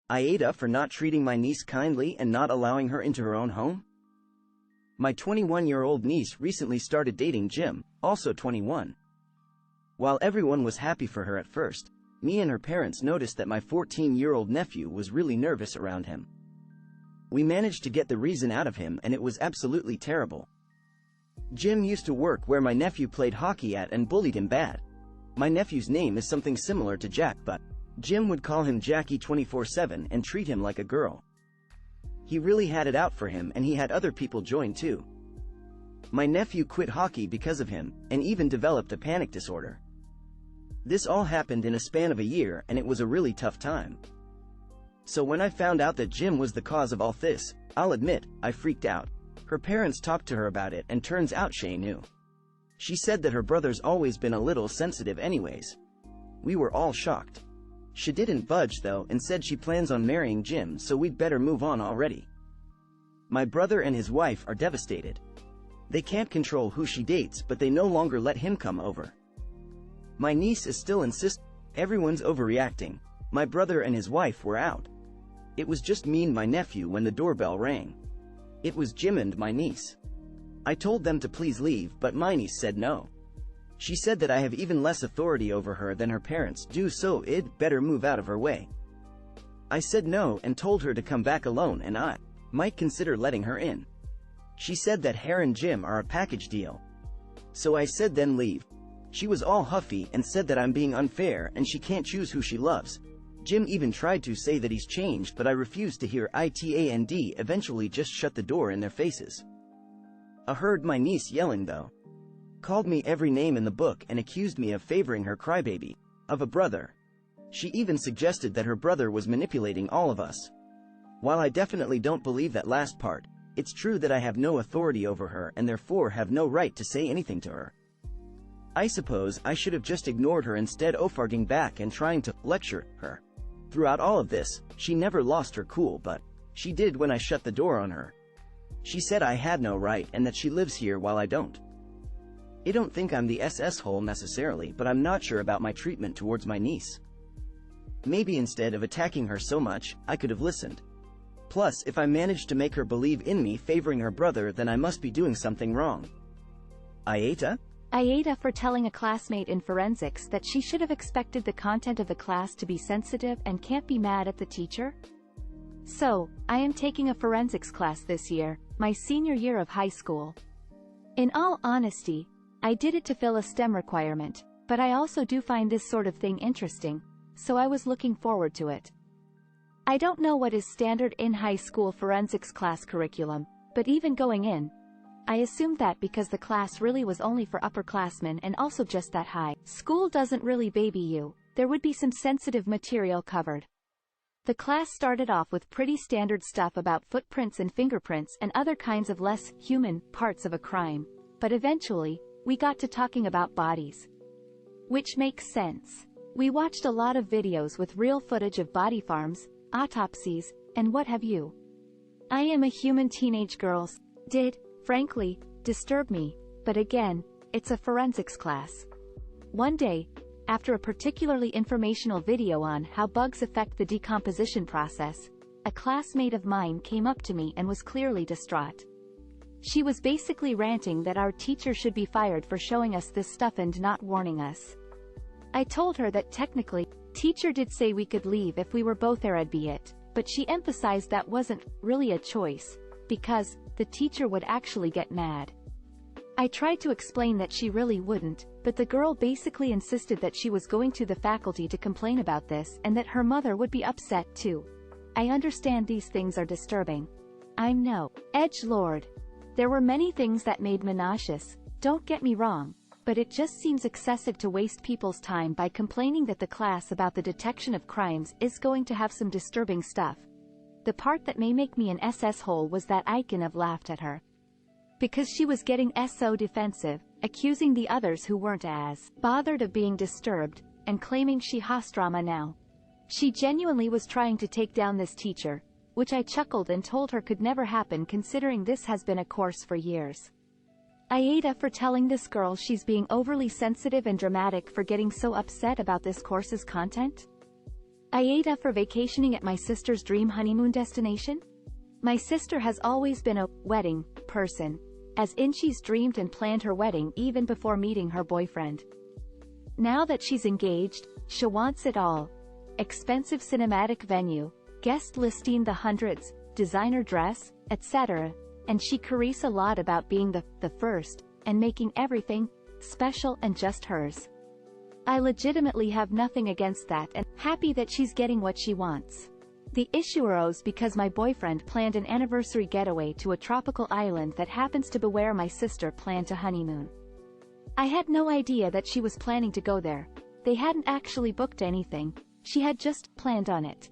AITA for not treating my niece kindly and not allowing her into her own home? My 21-year-old niece recently started dating Jim, also 21. While everyone was happy for her at first, me and her parents noticed that my 14-year-old nephew was really nervous around him. We managed to get the reason out of him and it was absolutely terrible. Jim used to work where my nephew played hockey at and bullied him bad. My nephew's name is something similar to Jack, but Jim would call him Jackie 24/7 and treat him like a girl. He really had it out for him and he had other people join too. My nephew quit hockey because of him, and even developed a panic disorder. This all happened in a span of a year and it was a really tough time. So when I found out that Jim was the cause of all this, I'll admit, I freaked out. Her parents talked to her about it and turns out she knew. She said that her brother's always been a little sensitive anyways. We were all shocked. She didn't budge though and said she plans on marrying Jim, so we'd better move on already. My brother and his wife are devastated. They can't control who she dates, but they no longer let him come over. My niece is still insisting. Everyone's overreacting. My brother and his wife were out. It was just me and my nephew when the doorbell rang. It was Jim and my niece. I told them to please leave, but my niece said no. She said that I have even less authority over her than her parents do, so I'd better move out of her way. I said no and told her to come back alone and I might consider letting her in. She said that her and Jim are a package deal. So I said then leave. She was all huffy and said that I'm being unfair and she can't choose who she loves. Jim even tried to say that he's changed, but I refused to hear it and eventually just shut the door in their faces. I heard my niece yelling though. Called me every name in the book and accused me of favoring her crybaby, of a brother. She even suggested that her brother was manipulating all of us. While I definitely don't believe that last part, it's true that I have no authority over her and therefore have no right to say anything to her. I suppose I should have just ignored her instead of arguing back and trying to lecture her. Throughout all of this, she never lost her cool, but she did when I shut the door on her. She said I had no right and that she lives here while I don't. I don't think I'm the AmItheAsshole necessarily, but I'm not sure about my treatment towards my niece. Maybe instead of attacking her so much, I could have listened. Plus, if I managed to make her believe in me favoring her brother, then I must be doing something wrong. AITA? AITA for telling a classmate in forensics that she should have expected the content of the class to be sensitive and can't be mad at the teacher? So, I am taking a forensics class this year, my senior year of high school. In all honesty, I did it to fill a STEM requirement, but I also do find this sort of thing interesting, so I was looking forward to it. I don't know what is standard in high school forensics class curriculum, but even going in, I assumed that because the class really was only for upperclassmen and also just that high school doesn't really baby you, there would be some sensitive material covered. The class started off with pretty standard stuff about footprints and fingerprints and other kinds of less human parts of a crime, but eventually, we got to talking about bodies. Which makes sense. We watched a lot of videos with real footage of body farms, autopsies, and what have you. I am a human teenage girls. Did, frankly, disturb me, but again, it's a forensics class. One day, after a particularly informational video on how bugs affect the decomposition process, a classmate of mine came up to me and was clearly distraught. She was basically ranting that our teacher should be fired for showing us this stuff and not warning us. I told her that technically, teacher did say we could leave if we were both there, albeit, but she emphasized that wasn't really a choice, because the teacher would actually get mad. I tried to explain that she really wouldn't, but the girl basically insisted that she was going to the faculty to complain about this and that her mother would be upset too. I understand these things are disturbing. I'm no edgelord. There were many things that made me nauseous, don't get me wrong, but it just seems excessive to waste people's time by complaining that the class about the detection of crimes is going to have some disturbing stuff. The part that may make me an AmItheAsshole was that I can have laughed at her. Because she was getting so defensive, accusing the others who weren't as bothered of being disturbed, and claiming she has drama now. She genuinely was trying to take down this teacher, which I chuckled and told her could never happen considering this has been a course for years. AITA for telling this girl she's being overly sensitive and dramatic for getting so upset about this course's content? AITA for vacationing at my sister's dream honeymoon destination? My sister has always been a wedding person, as in she's dreamed and planned her wedding even before meeting her boyfriend. Now that she's engaged, she wants it all. Expensive cinematic venue, guest listing the hundreds, designer dress, etc. And she cares a lot about being the first, and making everything special and just hers. I legitimately have nothing against that and happy that she's getting what she wants. The issue arose because my boyfriend planned an anniversary getaway to a tropical island that happens to be where my sister planned to honeymoon. I had no idea that she was planning to go there. They hadn't actually booked anything, she had just planned on it.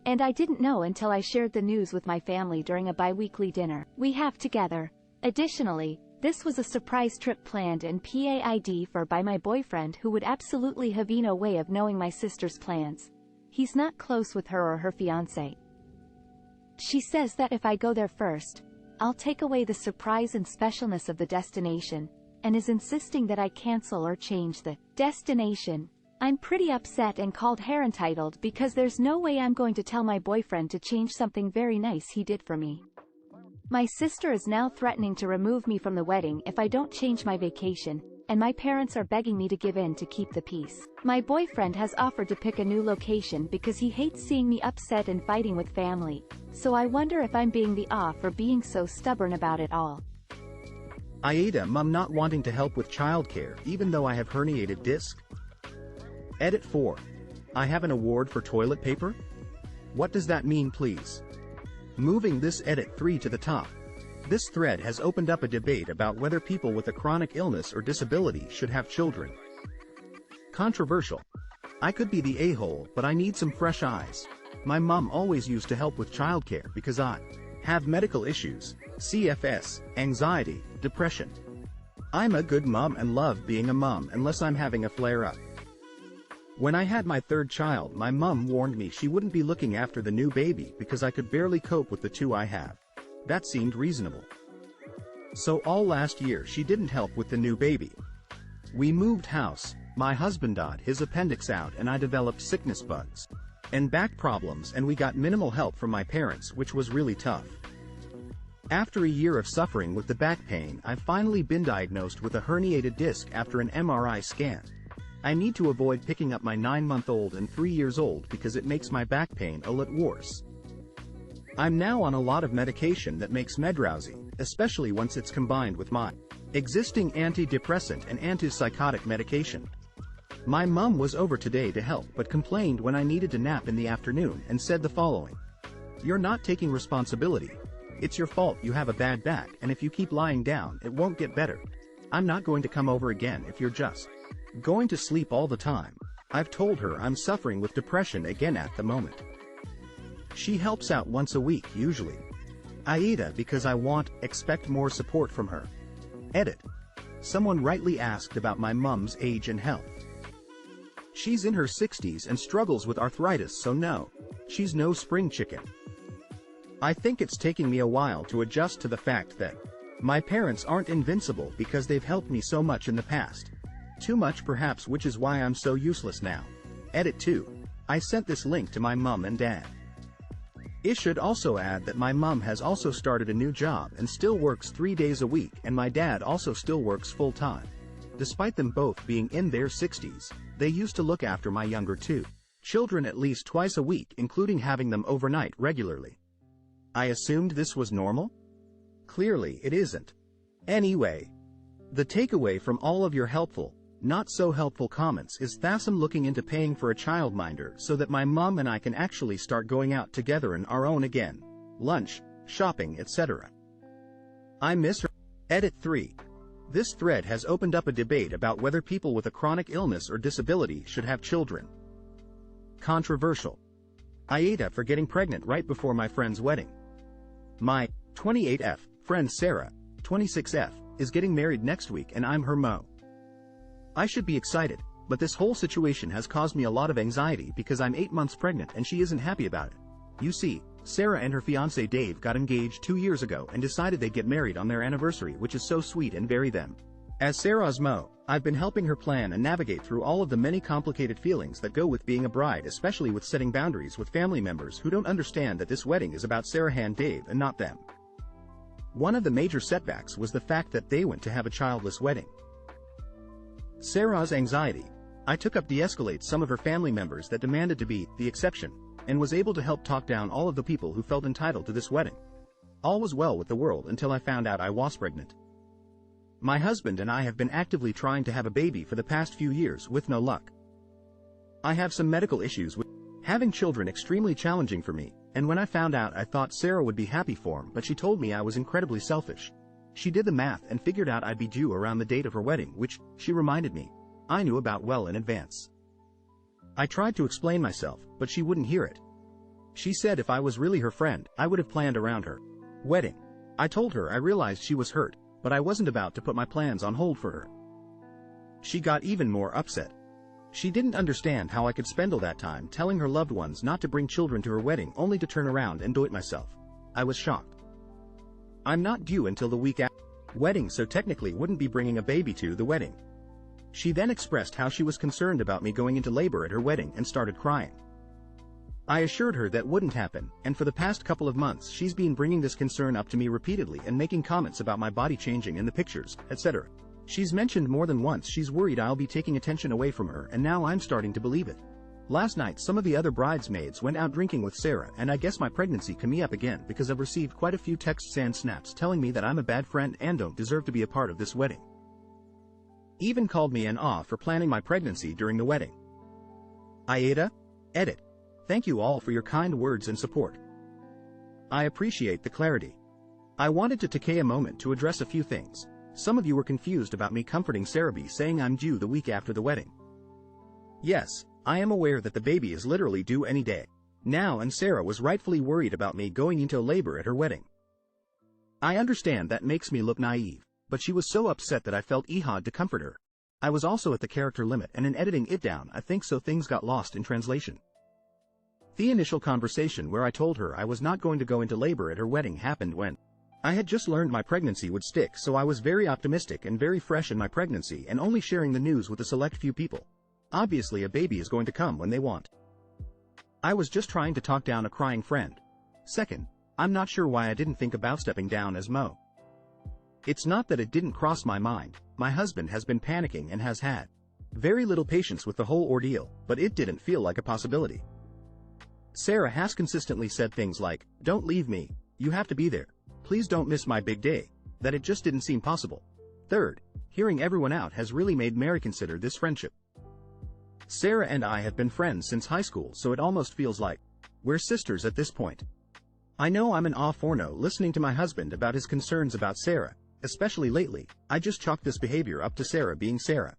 And I didn't know until I shared the news with my family during a bi-weekly dinner we have together. Additionally, this was a surprise trip planned and paid for by my boyfriend, who would absolutely have no way of knowing my sister's plans. He's not close with her or her fiancé. She says that if I go there first, I'll take away the surprise and specialness of the destination, and is insisting that I cancel or change the destination. I'm pretty upset and called her entitled because there's no way I'm going to tell my boyfriend to change something very nice he did for me. My sister is now threatening to remove me from the wedding if I don't change my vacation, and my parents are begging me to give in to keep the peace. My boyfriend has offered to pick a new location because he hates seeing me upset and fighting with family, so I wonder if I'm being the off or being so stubborn about it all. AITA mom not wanting to help with childcare even though I have herniated disc? Edit 4. I have an award for toilet paper? What does that mean, please? Moving this edit 3 to the top. This thread has opened up a debate about whether people with a chronic illness or disability should have children. Controversial. I could be the a-hole, but I need some fresh eyes. My mom always used to help with childcare because I have medical issues, CFS, anxiety, depression. I'm a good mom and love being a mom unless I'm having a flare-up. When I had my third child, my mom warned me she wouldn't be looking after the new baby because I could barely cope with the two I have. That seemed reasonable. So all last year she didn't help with the new baby. We moved house, my husband got his appendix out and I developed sickness bugs and back problems, and we got minimal help from my parents, which was really tough. After a year of suffering with the back pain, I've finally been diagnosed with a herniated disc after an MRI scan. I need to avoid picking up my 9-month-old and 3-year-old because it makes my back pain a lot worse. I'm now on a lot of medication that makes me drowsy, especially once it's combined with my existing antidepressant and antipsychotic medication. My mom was over today to help but complained when I needed to nap in the afternoon and said the following: "You're not taking responsibility. It's your fault you have a bad back, and if you keep lying down it won't get better. I'm not going to come over again if you're just going to sleep all the time." I've told her I'm suffering with depression again at the moment. She helps out once a week usually. AITA because I expect more support from her. Edit. Someone rightly asked about my mom's age and health. She's in her 60s and struggles with arthritis, so no, she's no spring chicken. I think it's taking me a while to adjust to the fact that my parents aren't invincible because they've helped me so much in the past. Too much perhaps, which is why I'm so useless now. Edit 2. I sent this link to my mom and dad. I should also add that my mom has also started a new job and still works 3 days a week, and my dad also still works full-time. Despite them both being in their 60s, they used to look after my younger two children at least twice a week, including having them overnight regularly. I assumed this was normal? Clearly it isn't. Anyway, the takeaway from all of your helpful, not so helpful comments is Thasm looking into paying for a childminder so that my mom and I can actually start going out together on our own again. Lunch, shopping, etc. I miss her. Edit 3. This thread has opened up a debate about whether people with a chronic illness or disability should have children. Controversial. AITA for getting pregnant right before my friend's wedding. My 28F friend Sarah, 26F, is getting married next week and I'm her mo. I should be excited, but this whole situation has caused me a lot of anxiety because I'm 8 months pregnant and she isn't happy about it. You see, Sarah and her fiancé Dave got engaged 2 years ago and decided they'd get married on their anniversary, which is so sweet and very them. As Sarah's Mo, I've been helping her plan and navigate through all of the many complicated feelings that go with being a bride, especially with setting boundaries with family members who don't understand that this wedding is about Sarah and Dave and not them. One of the major setbacks was the fact that they went to have a childless wedding. Sarah's anxiety. I took up de-escalate some of her family members that demanded to be the exception, and was able to help talk down all of the people who felt entitled to this wedding. All was well with the world until I found out I was pregnant. My husband and I have been actively trying to have a baby for the past few years with no luck. I have some medical issues with having children, extremely challenging for me, and when I found out I thought Sarah would be happy for him, but she told me I was incredibly selfish. She did the math and figured out I'd be due around the date of her wedding, which, she reminded me, I knew about well in advance. I tried to explain myself, but she wouldn't hear it. She said if I was really her friend, I would have planned around her wedding. I told her I realized she was hurt, but I wasn't about to put my plans on hold for her. She got even more upset. She didn't understand how I could spend all that time telling her loved ones not to bring children to her wedding only to turn around and do it myself. I was shocked. I'm not due until the week after wedding, so technically wouldn't be bringing a baby to the wedding. She then expressed how she was concerned about me going into labor at her wedding and started crying. I assured her that wouldn't happen, and for the past couple of months she's been bringing this concern up to me repeatedly and making comments about my body changing in the pictures, etc. She's mentioned more than once she's worried I'll be taking attention away from her, and now I'm starting to believe it. Last night some of the other bridesmaids went out drinking with Sarah, and I guess my pregnancy came up again because I've received quite a few texts and snaps telling me that I'm a bad friend and don't deserve to be a part of this wedding. Even called me an awe for planning my pregnancy during the wedding. AITA, edit. Thank you all for your kind words and support. I appreciate the clarity. I wanted to take a moment to address a few things. Some of you were confused about me comforting Sarah B saying I'm due the week after the wedding. Yes, I am aware that the baby is literally due any day now, and Sarah was rightfully worried about me going into labor at her wedding. I understand that makes me look naive, but she was so upset that I felt had to comfort her. I was also at the character limit, and in editing it down I think so things got lost in translation. The initial conversation where I told her I was not going to go into labor at her wedding happened when I had just learned my pregnancy would stick, so I was very optimistic and very fresh in my pregnancy and only sharing the news with a select few people. Obviously a baby is going to come when they want. I was just trying to talk down a crying friend. Second, I'm not sure why I didn't think about stepping down as Mo. It's not that it didn't cross my mind. My husband has been panicking and has had very little patience with the whole ordeal, but it didn't feel like a possibility. Sarah has consistently said things like, "Don't leave me, you have to be there. Please don't miss my big day," that it just didn't seem possible. Third, hearing everyone out has really made Mary consider this friendship. Sarah and I have been friends since high school, so it almost feels like we're sisters at this point. I know I'm an off-orno listening to my husband about his concerns about Sarah, especially lately. I just chalked this behavior up to Sarah being Sarah.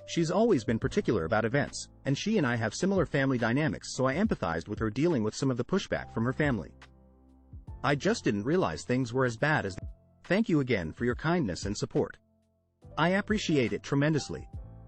She's always been particular about events, and she and I have similar family dynamics, so I empathized with her dealing with some of the pushback from her family. I just didn't realize things were as bad as that. Thank you again for your kindness and support. I appreciate it tremendously.